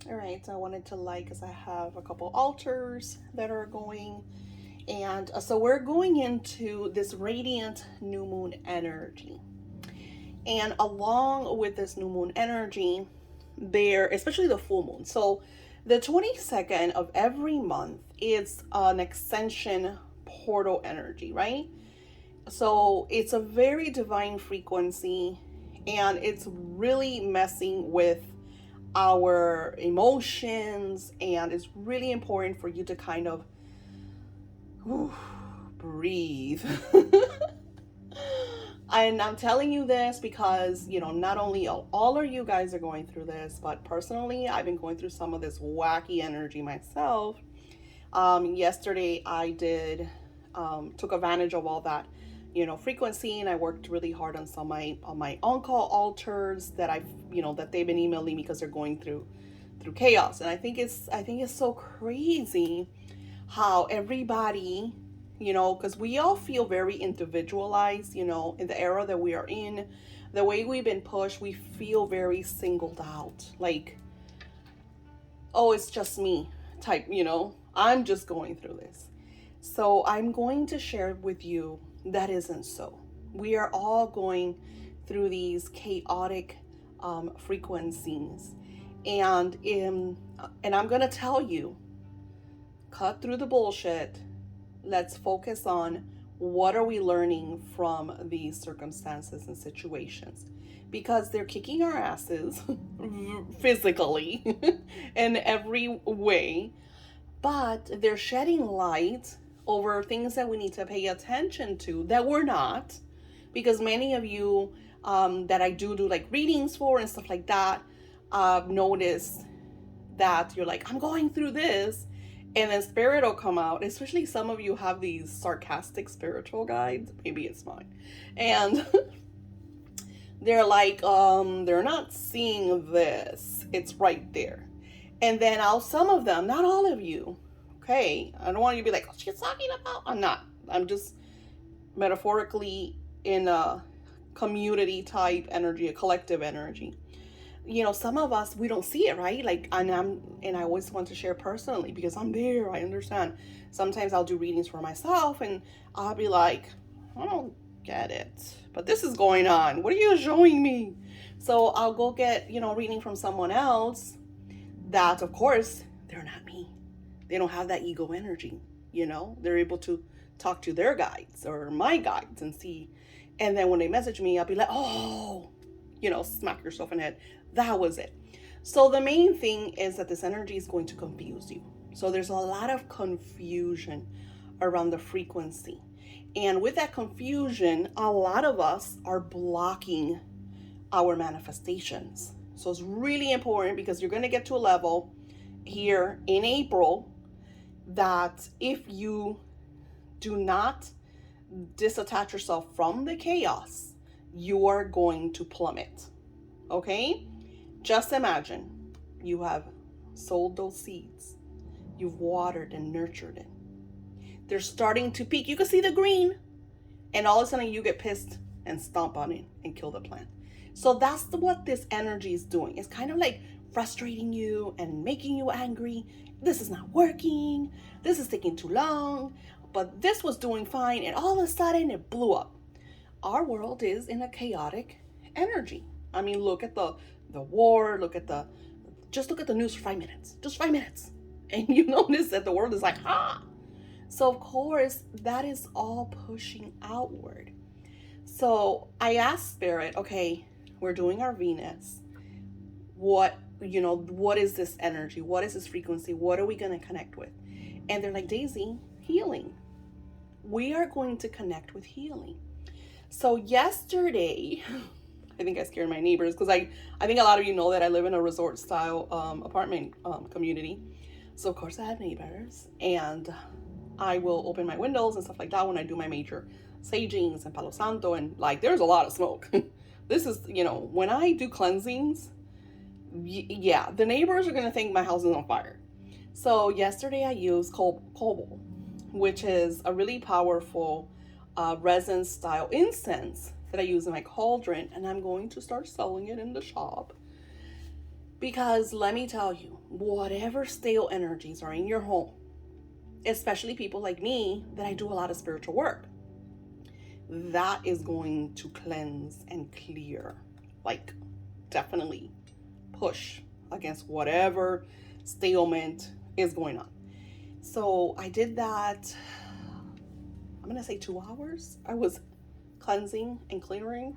All right, so I wanted to because I have a couple altars that are going. And so we're going into this radiant new moon energy. And along with this new moon energy, there, especially the full moon. So the 22nd of every month is an extension portal energy, right? So it's a very divine frequency and it's really messing with our emotions, and it's really important for you to kind of breathe. And I'm telling you this because, not only all of you guys are going through this, but personally, I've been going through some of this wacky energy myself. Yesterday, I took advantage of all that, frequency, and I worked really hard on some of my on-call altars that that they've been emailing me because they're going through chaos. And I think it's so crazy how everybody, because we all feel very individualized, in the era that we are in, the way we've been pushed, we feel very singled out. Like, oh, it's just me type, I'm just going through this. So I'm going to share with you that isn't so. We are all going through these chaotic frequencies. And I'm going to tell you, cut through the bullshit. Let's focus on what are we learning from these circumstances and situations, because they're kicking our asses physically in every way, but they're shedding light over things that we need to pay attention to that we're not, because many of you that I do like readings for and stuff like that notice that you're like, I'm going through this, and then spirit will come out. Especially some of you have these sarcastic spiritual guides, maybe it's mine, and they're like, they're not seeing this, it's right there. And then some of them, not all of you, okay, I don't want you to be like, oh, she's talking about, I'm not, I'm just metaphorically in a community type energy, a collective energy. Some of us, we don't see it, right? Like, and I always want to share personally because I'm there, I understand. Sometimes I'll do readings for myself and I'll be like, I don't get it, but this is going on, what are you showing me? So I'll go get, reading from someone else that, of course, they're not me. They don't have that ego energy, they're able to talk to their guides or my guides and see. And then when they message me, I'll be like, oh, smack yourself in the head. That was it. So the main thing is that this energy is going to confuse you. So there's a lot of confusion around the frequency. And with that confusion, a lot of us are blocking our manifestations. So it's really important, because you're going to get to a level here in April that if you do not disattach yourself from the chaos, you are going to plummet. Okay? Just imagine you have sowed those seeds. You've watered and nurtured it. They're starting to peak. You can see the green. And all of a sudden you get pissed and stomp on it and kill the plant. So that's what this energy is doing. It's kind of like frustrating you and making you angry. This is not working. This is taking too long. But this was doing fine, and all of a sudden it blew up. Our world is in a chaotic energy. I mean, look at the war, just look at the news for 5 minutes, just 5 minutes. And you notice that the world is like, ah. So of course, that is all pushing outward. So I asked Spirit, okay, we're doing our Venus. What is this energy? What is this frequency? What are we going to connect with? And they're like, Daisy, healing. We are going to connect with healing. So yesterday, I think I scared my neighbors, because I think a lot of you know that I live in a resort style apartment community. So of course I have neighbors, and I will open my windows and stuff like that when I do my major sagings and Palo Santo, and like there's a lot of smoke. This is, when I do cleansings, yeah, the neighbors are going to think my house is on fire. So yesterday I used cobalt, which is a really powerful resin style incense that I use in my cauldron, and I'm going to start selling it in the shop. Because let me tell you, whatever stale energies are in your home, especially people like me that I do a lot of spiritual work, that is going to cleanse and clear. Like, definitely push against whatever stalemate is going on. So I did that, I'm gonna say 2 hours. I was cleansing and clearing,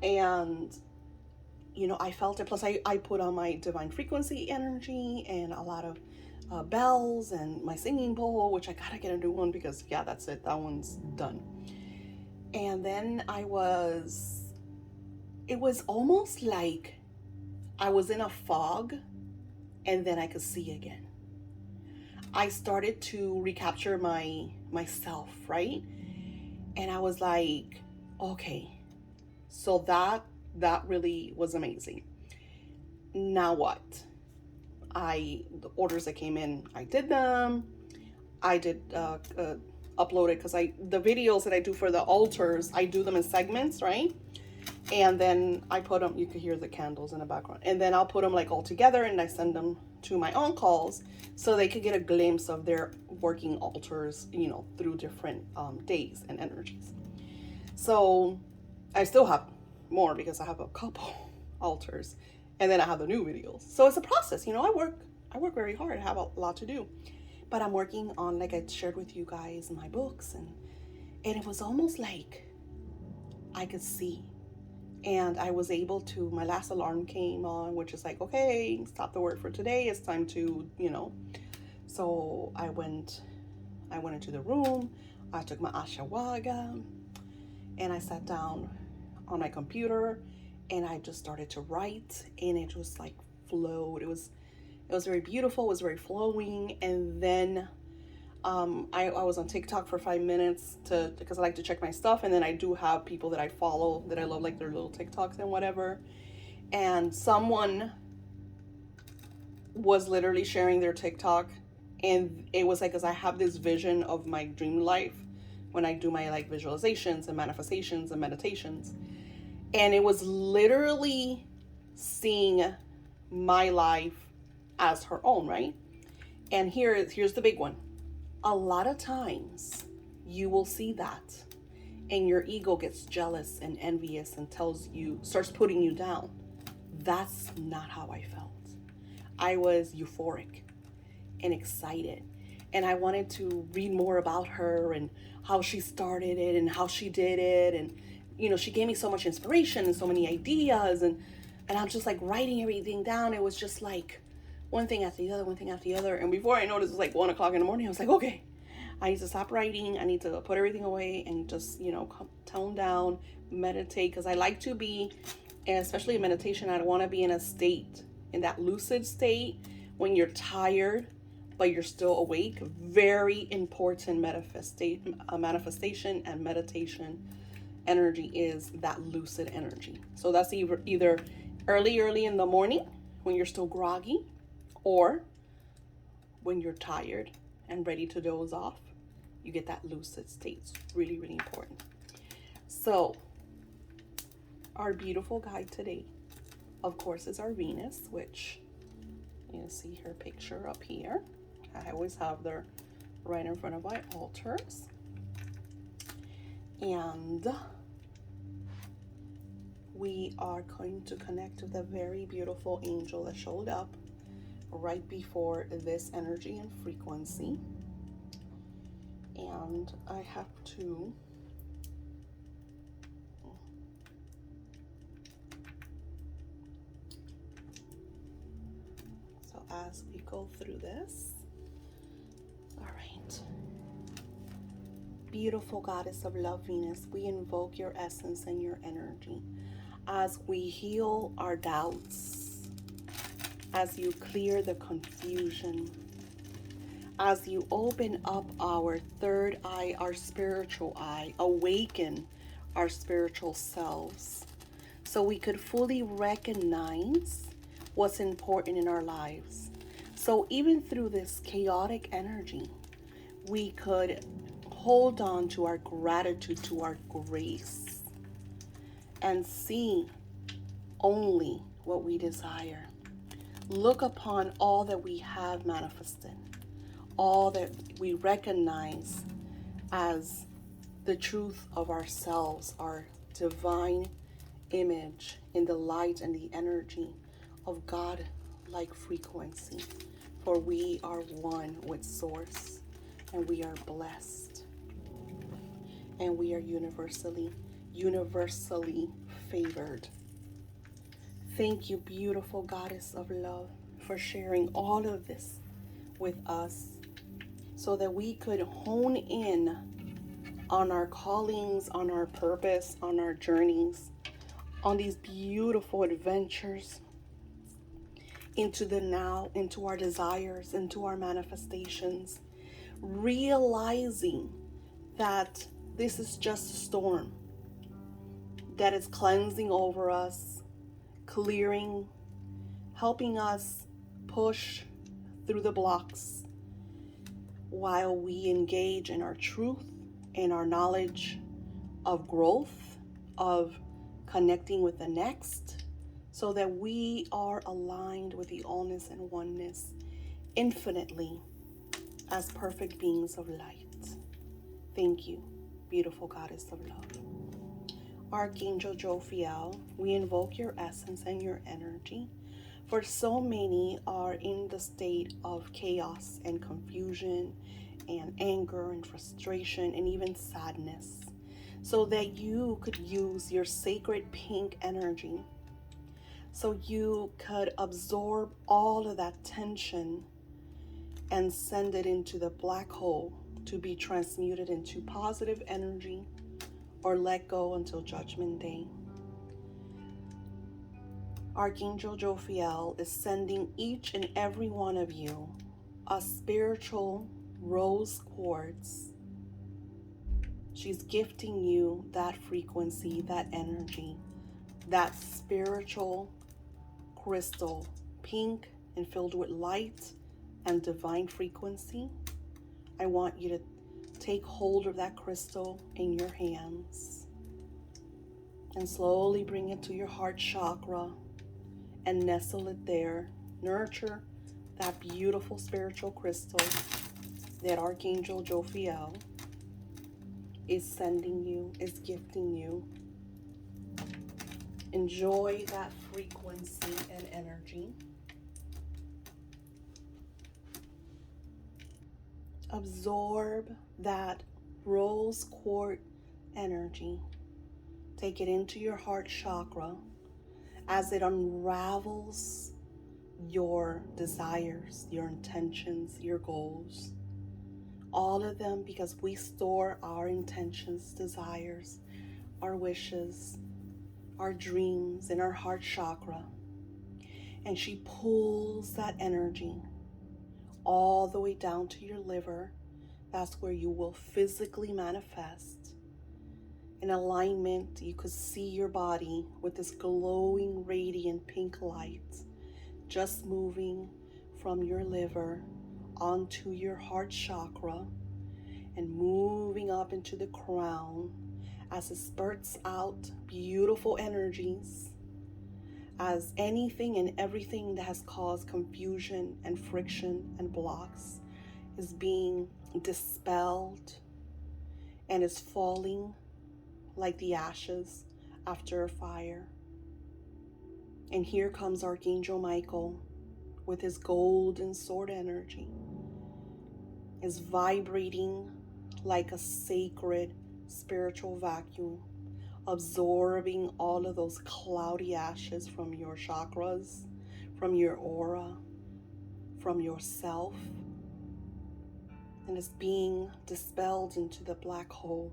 and I felt it. Plus I put on my divine frequency energy and a lot of bells and my singing bowl, which I gotta get a new one because yeah, that's it, that one's done. And then it was almost like I was in a fog and then I could see again. I started to recapture myself, right? And I was like, okay, so that really was amazing. Now what? The orders that came in, I did them. I did upload it because the videos that I do for the altars, I do them in segments, right? And then I put them, you could hear the candles in the background, and then I'll put them like all together and I send them to my on-calls so they could get a glimpse of their working altars, through different days and energies. So I still have more because I have a couple altars, and then I have the new videos. So it's a process, I work very hard. I have a lot to do, but I'm working on, like I shared with you guys, my books, and it was almost like I could see. And I was able to, my last alarm came on, which is like, okay, stop the work for today. It's time to, So I went into the room. I took my ashwagandha and I sat down on my computer and I just started to write, and it just like flowed. It was very beautiful. It was very flowing. And then I was on TikTok for 5 minutes because I like to check my stuff, and then I do have people that I follow that I love, like their little TikToks and whatever. And someone was literally sharing their TikTok, and it was like, because I have this vision of my dream life when I do my like visualizations and manifestations and meditations, and it was literally seeing my life as her own, right? And here's the big one. A lot of times you will see that and your ego gets jealous and envious and starts putting you down. That's not how I felt. I was euphoric and excited, and I wanted to read more about her and how she started it and how she did it. And she gave me so much inspiration and so many ideas, and I'm just like writing everything down. It was just like one thing after the other. And before I noticed, it was like 1 o'clock in the morning. I was like, okay, I need to stop writing. I need to put everything away and just, tone down, meditate. Because I like to be, and especially in meditation, I want to be in a state, in that lucid state when you're tired, but you're still awake. Very important manifestation and meditation energy is that lucid energy. So that's either early in the morning when you're still groggy, or when you're tired and ready to doze off, you get that lucid state. It's really, really important. So our beautiful guide today, of course, is our Venus, which you see her picture up here. I always have her right in front of my altars. And we are going to connect with a very beautiful angel that showed up right before this energy and frequency. And I have to as we go through this. All right. Beautiful goddess of love, Venus, we invoke your essence and your energy as we heal our doubts, as you clear the confusion, as you open up our third eye, our spiritual eye, awaken our spiritual selves so we could fully recognize what's important in our lives. So even through this chaotic energy, we could hold on to our gratitude, to our grace, and see only what we desire. Look upon all that we have manifested, all that we recognize as the truth of ourselves, our divine image in the light and the energy of God-like frequency. For we are one with Source, and we are blessed, and we are universally favored. Thank you, beautiful Goddess of Love, for sharing all of this with us so that we could hone in on our callings, on our purpose, on our journeys, on these beautiful adventures into the now, into our desires, into our manifestations, realizing that this is just a storm that is cleansing over us, clearing, helping us push through the blocks while we engage in our truth and our knowledge of growth, of connecting with the next, so that we are aligned with the allness and oneness infinitely as perfect beings of light. Thank you, beautiful Goddess of Love. Archangel Jophiel, we invoke your essence and your energy, for so many are in the state of chaos and confusion and anger and frustration and even sadness, so that you could use your sacred pink energy, so you could absorb all of that tension and send it into the black hole to be transmuted into positive energy or let go until Judgment Day. Archangel Jophiel is sending each and every one of you a spiritual rose quartz. She's gifting you that frequency, that energy, that spiritual crystal, pink and filled with light and divine frequency. I want you to take hold of that crystal in your hands and slowly bring it to your heart chakra and nestle it there. Nurture that beautiful spiritual crystal that Archangel Jophiel is sending you, is gifting you. Enjoy that frequency and energy. Absorb that rose quartz energy. Take it into your heart chakra as it unravels your desires, your intentions, your goals. All of them, because we store our intentions, desires, our wishes, our dreams in our heart chakra. And she pulls that energy all the way down to your liver. That's where you will physically manifest. In alignment, you could see your body with this glowing, radiant pink light just moving from your liver onto your heart chakra and moving up into the crown as it spurts out beautiful energies, as anything and everything that has caused confusion and friction and blocks is being dispelled and is falling like the ashes after a fire. And here comes Archangel Michael with his golden sword energy, is vibrating like a sacred spiritual vacuum, absorbing all of those cloudy ashes from your chakras, from your aura, from yourself, and it's being dispelled into the black hole,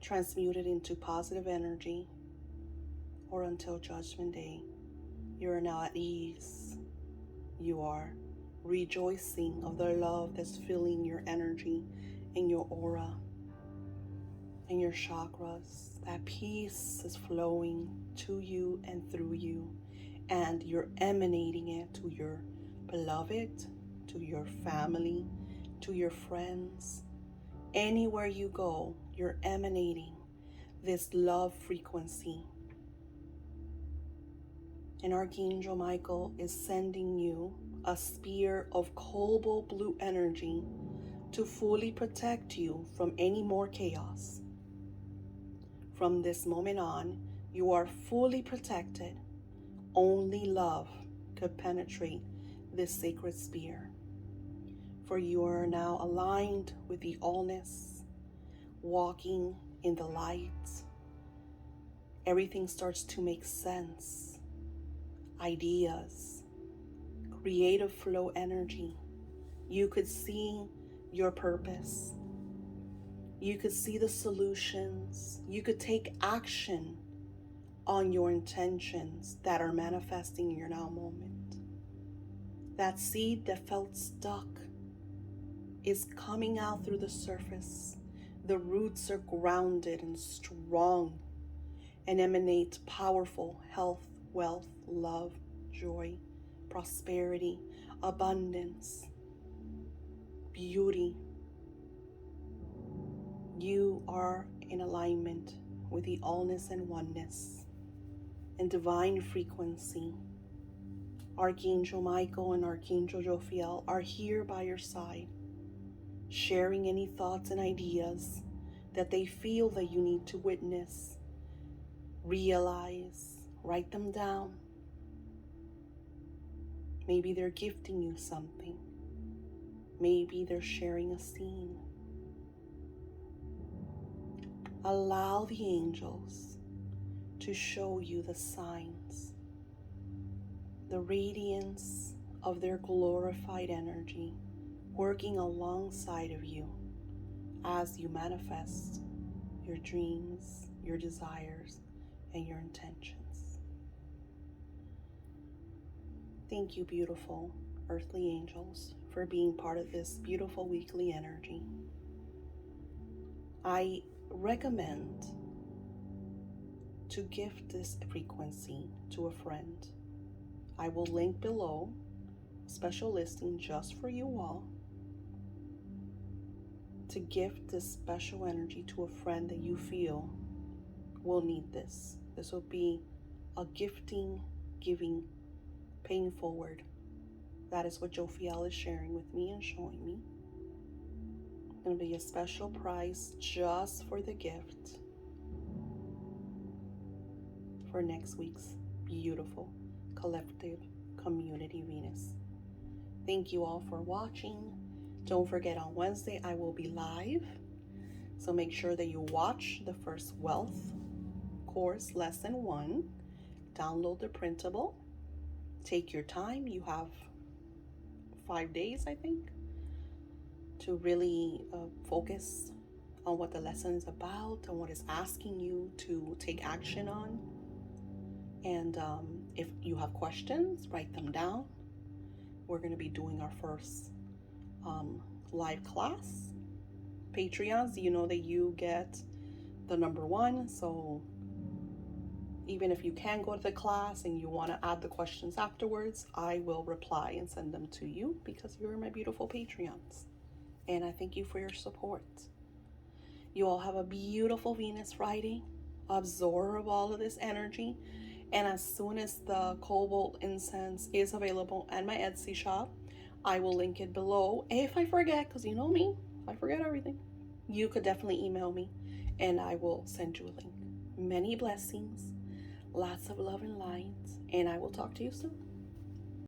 transmuted into positive energy, or until Judgment Day. You are now at ease. You are rejoicing of the love that's filling your energy and your aura and your chakras. That peace is flowing to you and through you, and you're emanating it to your beloved, to your family, to your friends. Anywhere you go, you're emanating this love frequency. And Archangel Michael is sending you a spear of cobalt blue energy to fully protect you from any more chaos. From this moment on, you are fully protected. Only love could penetrate this sacred spear. For you are now aligned with the allness, walking in the light. Everything starts to make sense. Ideas, creative flow energy. You could see your purpose. You could see the solutions. You could take action on your intentions that are manifesting in your now moment. That seed that felt stuck is coming out through the surface. The roots are grounded and strong and emanate powerful health, wealth, love, joy, prosperity, abundance, beauty. You are in alignment with the allness and oneness and divine frequency. Archangel Michael and Archangel Jophiel are here by your side, sharing any thoughts and ideas that they feel that you need to witness, realize, write them down. Maybe they're gifting you something. Maybe they're sharing a scene. Allow the angels to show you the signs, the radiance of their glorified energy working alongside of you as you manifest your dreams, your desires, and your intentions. Thank you, beautiful earthly angels, for being part of this beautiful weekly energy. I recommend to gift this frequency to a friend. I will link below a special listing just for you all to gift this special energy to a friend that you feel will need this. This will be a gifting, giving, paying forward. That is what Jophiel is sharing with me and showing me. It's going to be a special price just for the gift for next week's beautiful collective community Venus. Thank you all for watching. Don't forget, on Wednesday I will be live, so make sure that you watch the first wealth course, lesson 1. Download the printable. Take your time. You have 5 days, I think, to really focus on what the lesson is about and what it's asking you to take action on. And if you have questions, write them down. We're going to be doing our first live class. Patreons, you know that you get the number 1. So even if you can go to the class and you want to add the questions afterwards, I will reply and send them to you because you're my beautiful Patreons. And I thank you for your support. You all have a beautiful Venus Friday. Absorb all of this energy. And as soon as the cobalt incense is available at my Etsy shop, I will link it below. If I forget, because you know me, I forget everything. You could definitely email me and I will send you a link. Many blessings, lots of love and light, and I will talk to you soon.